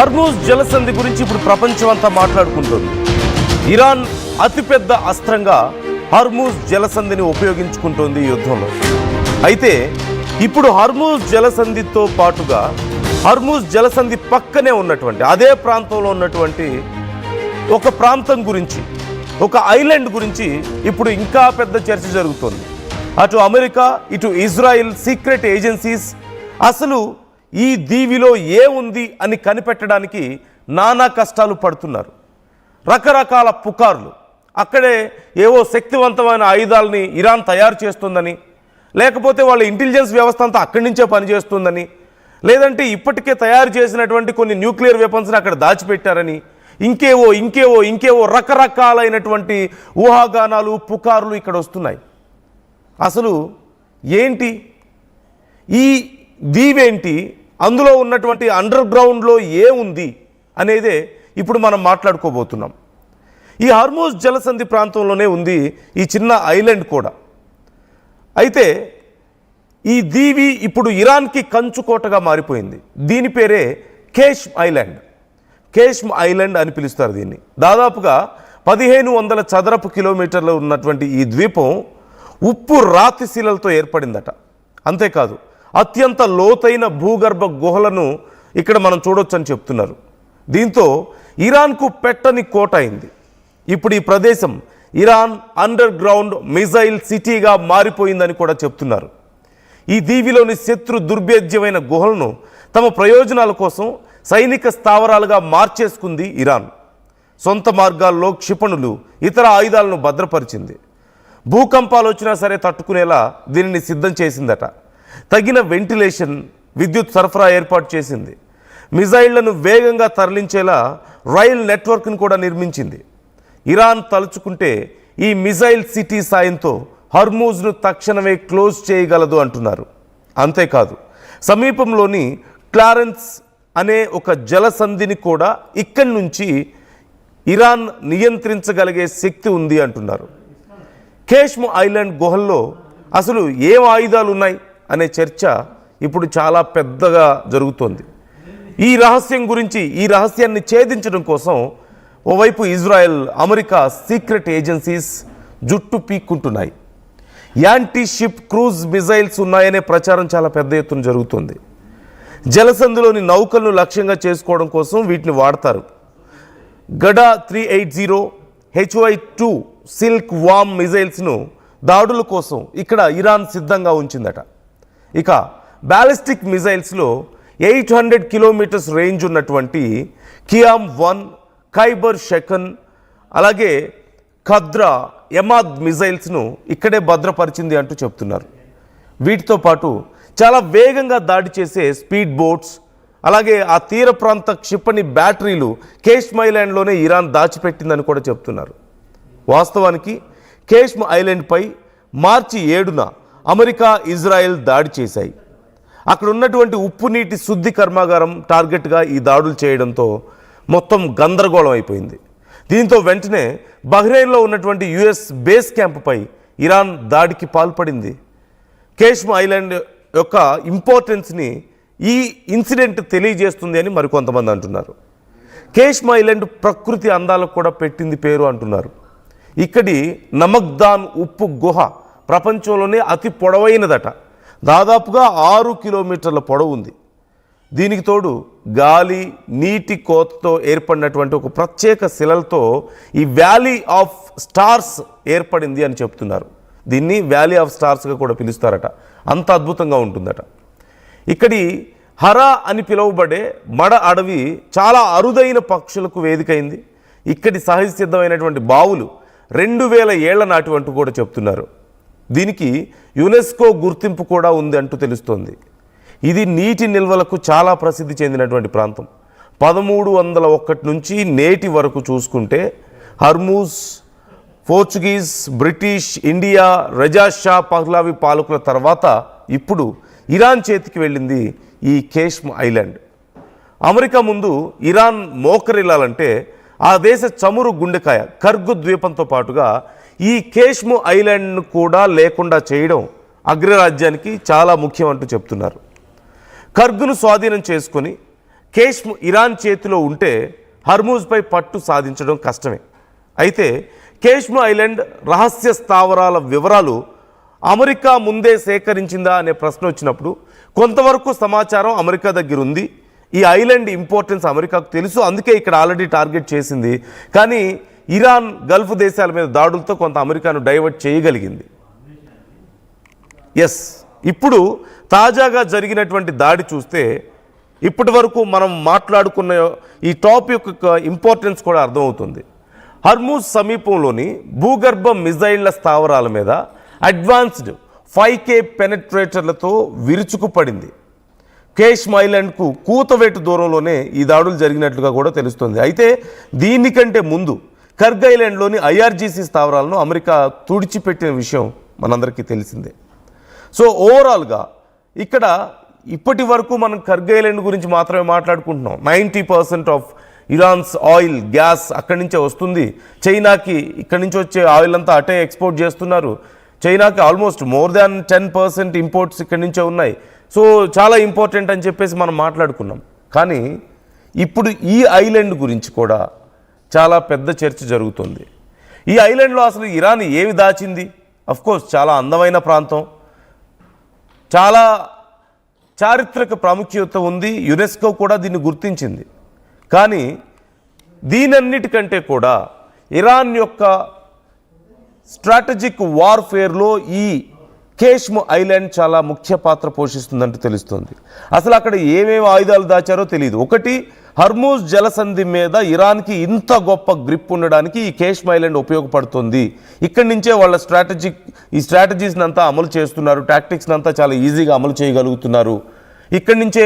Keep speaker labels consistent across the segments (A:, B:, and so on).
A: Hormuz జలసంధి గురించి ఇప్పుడు ప్రపంచం అంతా మాట్లాడుకుంటుంది. ఇరాన్ అతిపెద్ద అస్త్రంగా హర్మూజ్ జలసంధిని ఉపయోగించుకుంటోంది ఈ యుద్ధంలో. అయితే ఇప్పుడు హర్మూజ్ జలసంధితో పాటుగా హర్మూజ్ జలసంధి పక్కనే ఉన్నటువంటి అదే ప్రాంతంలో ఉన్నటువంటి ఒక ప్రాంతం గురించి, ఒక ఐలాండ్ గురించి ఇప్పుడు ఇంకా పెద్ద చర్చ జరుగుతోంది. అటు అమెరికా, ఇటు ఇజ్రాయిల్ సీక్రెట్ ఏజెన్సీస్ అసలు ఈ దీవిలో ఏముంది అని కనిపెట్టడానికి నానా కష్టాలు పడుతున్నారు. రకరకాల పుకార్లు, అక్కడే ఏవో శక్తివంతమైన ఆయుధాలని ఇరాన్ తయారు చేస్తుందని, లేకపోతే వాళ్ళ ఇంటెలిజెన్స్ వ్యవస్థ అంతా అక్కడి నుంచే పనిచేస్తుందని, లేదంటే ఇప్పటికే తయారు చేసినటువంటి కొన్ని న్యూక్లియర్ వెపన్స్ని అక్కడ దాచిపెట్టారని, ఇంకేవో రకరకాలైనటువంటి ఊహాగానాలు, పుకార్లు ఇక్కడ వస్తున్నాయి. అసలు ఏంటి ఈ దీవేంటి, అందులో ఉన్నటువంటి అండర్ గ్రౌండ్లో ఏముంది అనేదే ఇప్పుడు మనం మాట్లాడుకోబోతున్నాం. ఈ హర్మూజ్ జలసంధి ప్రాంతంలోనే ఉంది ఈ చిన్న ఐలాండ్ కూడా. అయితే ఈ దీవి ఇప్పుడు ఇరాన్కి కంచుకోటగా మారిపోయింది. దీని పేరే కేష్మ్ ఐలాండ్. కేష్మ్ ఐలాండ్ అని పిలుస్తారు దీన్ని. దాదాపుగా 1500 చదరపు కిలోమీటర్లు ఉన్నటువంటి ఈ ద్వీపం ఉప్పు రాతి శిలలతో ఏర్పడిందట. అంతేకాదు, అత్యంత లోతైన భూగర్భ గుహలను ఇక్కడ మనం చూడొచ్చని చెప్తున్నారు. దీంతో ఇరాన్కు పెట్టని కోట అయింది. ఇప్పుడు ఈ ప్రదేశం ఇరాన్ అండర్ గ్రౌండ్ మిజైల్ సిటీగా మారిపోయిందని కూడా చెప్తున్నారు. ఈ దీవిలోని శత్రు దుర్భేద్యమైన గుహలను తమ ప్రయోజనాల కోసం సైనిక స్థావరాలుగా మార్చేసుకుంది ఇరాన్. సొంత మార్గాల్లో క్షిపణులు, ఇతర ఆయుధాలను భద్రపరిచింది. భూకంపాలు వచ్చినా సరే తట్టుకునేలా దీనిని సిద్ధం చేసిందట. తగిన వెంటిలేషన్, విద్యుత్ సరఫరా ఏర్పాటు చేసింది. మిజైళ్లను వేగంగా తరలించేలా రైల్ నెట్వర్క్ను కూడా నిర్మించింది. ఇరాన్ తలుచుకుంటే ఈ మిజైల్ సిటీ సాయంతో హర్మూజ్ను తక్షణమే క్లోజ్ చేయగలదు అంటున్నారు. అంతేకాదు, సమీపంలోని క్లారెన్స్ అనే ఒక జలసంధిని కూడా ఇక్కడి నుంచి ఇరాన్ నియంత్రించగలిగే శక్తి ఉంది అంటున్నారు. కేష్మ్ ఐలాండ్ గుహల్లో అసలు ఏం ఆయుధాలు ఉన్నాయి అనే చర్చ ఇప్పుడు చాలా పెద్దగా జరుగుతోంది. ఈ రహస్యం గురించి, ఈ రహస్యాన్ని ఛేదించడం కోసం ఓవైపు ఇజ్రాయెల్, అమెరికా సీక్రెట్ ఏజెన్సీస్ జుట్టు పీక్కుంటున్నాయి. యాంటీ షిప్ క్రూజ్ మిజైల్స్ ఉన్నాయనే ప్రచారం చాలా పెద్ద ఎత్తున జరుగుతుంది. జలసంధిలోని నౌకలను లక్ష్యంగా చేసుకోవడం కోసం వీటిని వాడతారు. గడా 380, HY-2 సిల్క్ వామ్ మిజైల్స్ను దాడుల కోసం ఇక్కడ ఇరాన్ సిద్ధంగా ఉంచిందట. ఇక బ్యాలిస్టిక్ మిజైల్స్లో 800 కిలోమీటర్స్ రేంజ్ ఉన్నటువంటి కియామ్-1, ఖైబర్ షెకన్, అలాగే ఖద్రా, ఎమాద్ మిజైల్స్ను ఇక్కడే భద్రపరిచింది అంటూ చెప్తున్నారు. వీటితో పాటు చాలా వేగంగా దాడి చేసే స్పీడ్ బోట్స్, అలాగే ఆ తీర ప్రాంత క్షిపణి బ్యాటరీలు కేష్మ్ ఐలాండ్లోనే ఇరాన్ దాచిపెట్టిందని కూడా చెప్తున్నారు. వాస్తవానికి కేష్మ్ ఐలాండ్పై మార్చి 7న అమెరికా, ఇజ్రాయెల్ దాడి చేశాయి. అక్కడ ఉన్నటువంటి ఉప్పు నీటి శుద్ధి కర్మాగారం టార్గెట్గా ఈ దాడులు చేయడంతో మొత్తం గందరగోళం అయిపోయింది. దీంతో వెంటనే బహ్రెయిన్లో ఉన్నటువంటి యుఎస్ బేస్ క్యాంపుపై ఇరాన్ దాడికి పాల్పడింది. కేష్మ్ ఐలాండ్ యొక్క ఇంపార్టెన్స్ని ఈ ఇన్సిడెంట్ తెలియజేస్తుంది అని మరికొంతమంది అంటున్నారు. కేష్మ్ ఐలాండ్ ప్రకృతి అందాలకు కూడా పెట్టింది పేరు అంటున్నారు. ఇక్కడి నమక్దాన్ ఉప్పు గుహ ప్రపంచంలోనే అతి పొడవైనదట. దాదాపుగా 6 కిలోమీటర్ల పొడవు ఉంది. దీనికి తోడు గాలి, నీటి కోతతో ఏర్పడినటువంటి ఒక ప్రత్యేక శిలలతో ఈ వ్యాలీ ఆఫ్ స్టార్స్ ఏర్పడింది అని చెప్తున్నారు. దీన్ని వ్యాలీ ఆఫ్ స్టార్స్గా కూడా పిలుస్తారట. అంత అద్భుతంగా ఉంటుందట. ఇక్కడి హరా అని పిలువబడే మడ అడవి చాలా అరుదైన పక్షులకు వేదికైంది. ఇక్కడి సహజ సిద్ధమైనటువంటి బావులు 2000 ఏళ్ల నాటి అంటూ కూడా చెప్తున్నారు. దీనికి యునెస్కో గుర్తింపు కూడా ఉంది అంటూ తెలుస్తోంది. ఇది నీటి నిల్వలకు చాలా ప్రసిద్ధి చెందినటువంటి ప్రాంతం. 1301 నుంచి నేటి వరకు చూసుకుంటే హర్మూజ్ పోర్చుగీస్, బ్రిటిష్, ఇండియా, రజా షా పహ్లావి పాలకుల తర్వాత ఇప్పుడు ఇరాన్ చేతికి వెళ్ళింది ఈ కేష్మ్ ఐలాండ్. అమెరికా ముందు ఇరాన్ మోకరిల్లాలంటే ఆ దేశ చమురు గుండెకాయ కర్గు ద్వీపంతో పాటుగా ఈ కేష్మ్ ఐలాండ్ను కూడా లేకుండా చేయడం అగ్రరాజ్యానికి చాలా ముఖ్యం అంటూ చెప్తున్నారు. కర్గును స్వాధీనం చేసుకొని కేష్మ్ ఇరాన్ చేతిలో ఉంటే హర్మూజ్పై పట్టు సాధించడం కష్టమే. అయితే కేష్మ్ ఐలాండ్ రహస్య స్థావరాల వివరాలు అమెరికా ముందే సేకరించిందా అనే ప్రశ్న వచ్చినప్పుడు కొంతవరకు సమాచారం అమెరికా దగ్గర ఉంది. ఈ ఐలాండ్ ఇంపార్టెన్స్ అమెరికాకు తెలుసు, అందుకే ఇక్కడ ఆల్రెడీ టార్గెట్ చేసింది. కానీ ఇరాన్ గల్ఫ్ దేశాల మీద దాడులతో కొంత అమెరికాను డైవర్ట్ చేయగలిగింది. ఎస్, ఇప్పుడు తాజాగా జరిగినటువంటి దాడి చూస్తే ఇప్పటి వరకు మనం మాట్లాడుకున్న ఈ టాపిక్ యొక్క ఇంపార్టెన్స్ కూడా అర్థమవుతుంది. హర్మూజ్ సమీపంలోని భూగర్భ మిజైళ్ల స్థావరాల మీద అడ్వాన్స్డ్ 5K పెనట్రేటర్లతో విరుచుకుపడింది. కేష్మ్ ఐలాండ్కు కూతవేటు దూరంలోనే ఈ దాడులు జరిగినట్లుగా కూడా తెలుస్తుంది. అయితే దీనికంటే ముందు కర్గ్ ఐలాండ్లోని IRGC స్థావరాలను అమెరికా తుడిచిపెట్టిన విషయం మనందరికీ తెలిసిందే. సో ఓవరాల్గా ఇక్కడ ఇప్పటి వరకు మనం కర్గ్ ఐలాండ్ గురించి మాత్రమే మాట్లాడుకుంటున్నాం. 90% ఆఫ్ ఇరాన్స్ ఆయిల్ గ్యాస్ అక్కడి నుంచే వస్తుంది. చైనాకి ఇక్కడి నుంచి వచ్చే ఆయిల్ అంతా అటే ఎక్స్పోర్ట్ చేస్తున్నారు. చైనాకి ఆల్మోస్ట్ మోర్ దాన్ 10% ఇంపోర్ట్స్ ఇక్కడి నుంచే ఉన్నాయి. సో చాలా ఇంపార్టెంట్ అని చెప్పేసి మనం మాట్లాడుకున్నాం. కానీ ఇప్పుడు ఈ ఐలాండ్ గురించి కూడా చాలా పెద్ద చర్చ జరుగుతుంది. ఈ ఐలాండ్లో అసలు ఇరాన్ ఏమి దాచింది? అఫ్కోర్స్ చాలా అందమైన ప్రాంతం, చాలా చారిత్రక ప్రాముఖ్యత ఉంది. యునెస్కో కూడా దీన్ని గుర్తించింది. కానీ దీనన్నిటికంటే కూడా ఇరాన్ యొక్క స్ట్రాటజిక్ వార్ఫేర్లో ఈ కేష్మ్ ఐలాండ్ చాలా ముఖ్య పాత్ర పోషిస్తుందంటూ తెలుస్తుంది. అసలు అక్కడ ఏమేమి ఆయుధాలు దాచారో తెలియదు. ఒకటి, హర్మూజ్ జలసంధి మీద ఇరాన్కి ఇంత గొప్ప గ్రిప్ ఉండడానికి ఈ కేష్మ్ ఐలాండ్ ఉపయోగపడుతుంది. ఇక్కడి నుంచే వాళ్ళ ఈ స్ట్రాటజీస్ని అంతా అమలు చేస్తున్నారు, టాక్టిక్స్ని అంతా చాలా ఈజీగా అమలు చేయగలుగుతున్నారు. ఇక్కడి నుంచే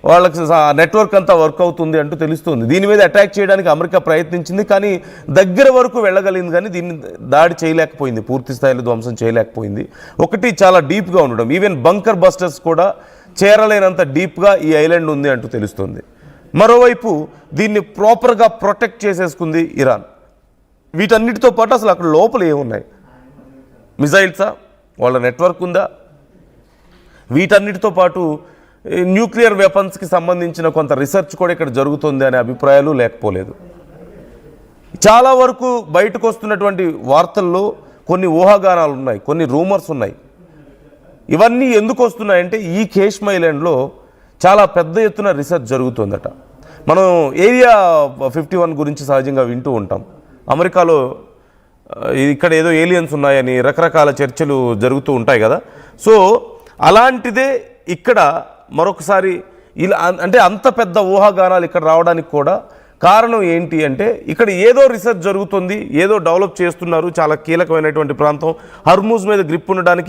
A: వాళ్ళకి నెట్వర్క్ అంతా వర్క్ అవుతుంది అంటూ తెలుస్తుంది. దీని మీద అటాక్ చేయడానికి అమెరికా ప్రయత్నించింది, కానీ దగ్గర వరకు వెళ్ళగలిగింది, కానీ దీన్ని దాడి చేయలేకపోయింది, పూర్తి స్థాయిలో ధ్వంసం చేయలేకపోయింది. ఒకటి, చాలా డీప్గా ఉండడం, ఈవెన్ బంకర్ బస్టర్స్ కూడా చేరలేనంత డీప్గా ఈ ఐలాండ్ ఉంది అంటూ తెలుస్తుంది. మరోవైపు దీన్ని ప్రాపర్గా ప్రొటెక్ట్ చేసేసుకుంది ఇరాన్. వీటన్నిటితో పాటు అసలు అక్కడ లోపల ఏమున్నాయి? మిజైల్సా? వాళ్ళ నెట్వర్క్ ఉందా? వీటన్నిటితో పాటు న్యూక్లియర్ వెపన్స్కి సంబంధించిన కొంత రీసెర్చ్ కూడా ఇక్కడ జరుగుతుంది అనే అభిప్రాయాలు లేకపోలేదు. చాలా వరకు బయటకు వస్తున్నటువంటి వార్తల్లో కొన్ని ఊహాగానాలు ఉన్నాయి, కొన్ని రూమర్స్ ఉన్నాయి. ఇవన్నీ ఎందుకు వస్తున్నాయంటే ఈ కేష్మ్ ఐలాండ్లో చాలా పెద్ద ఎత్తున రీసెర్చ్ జరుగుతుందట. మనం ఏరియా 51 గురించి సహజంగా వింటూ ఉంటాం. అమెరికాలో ఇక్కడ ఏదో ఏలియన్స్ ఉన్నాయని రకరకాల చర్చలు జరుగుతూ ఉంటాయి కదా. సో అలాంటిదే ఇక్కడ మరొకసారి ఇలా, అంటే అంత పెద్ద ఊహాగానాలు ఇక్కడ రావడానికి కూడా కారణం ఏంటి అంటే ఇక్కడ ఏదో రీసెర్చ్ జరుగుతుంది, ఏదో డెవలప్ చేస్తున్నారు. చాలా కీలకమైనటువంటి ప్రాంతం, హర్మూజ్ మీద గ్రిప్ ఉండడానికి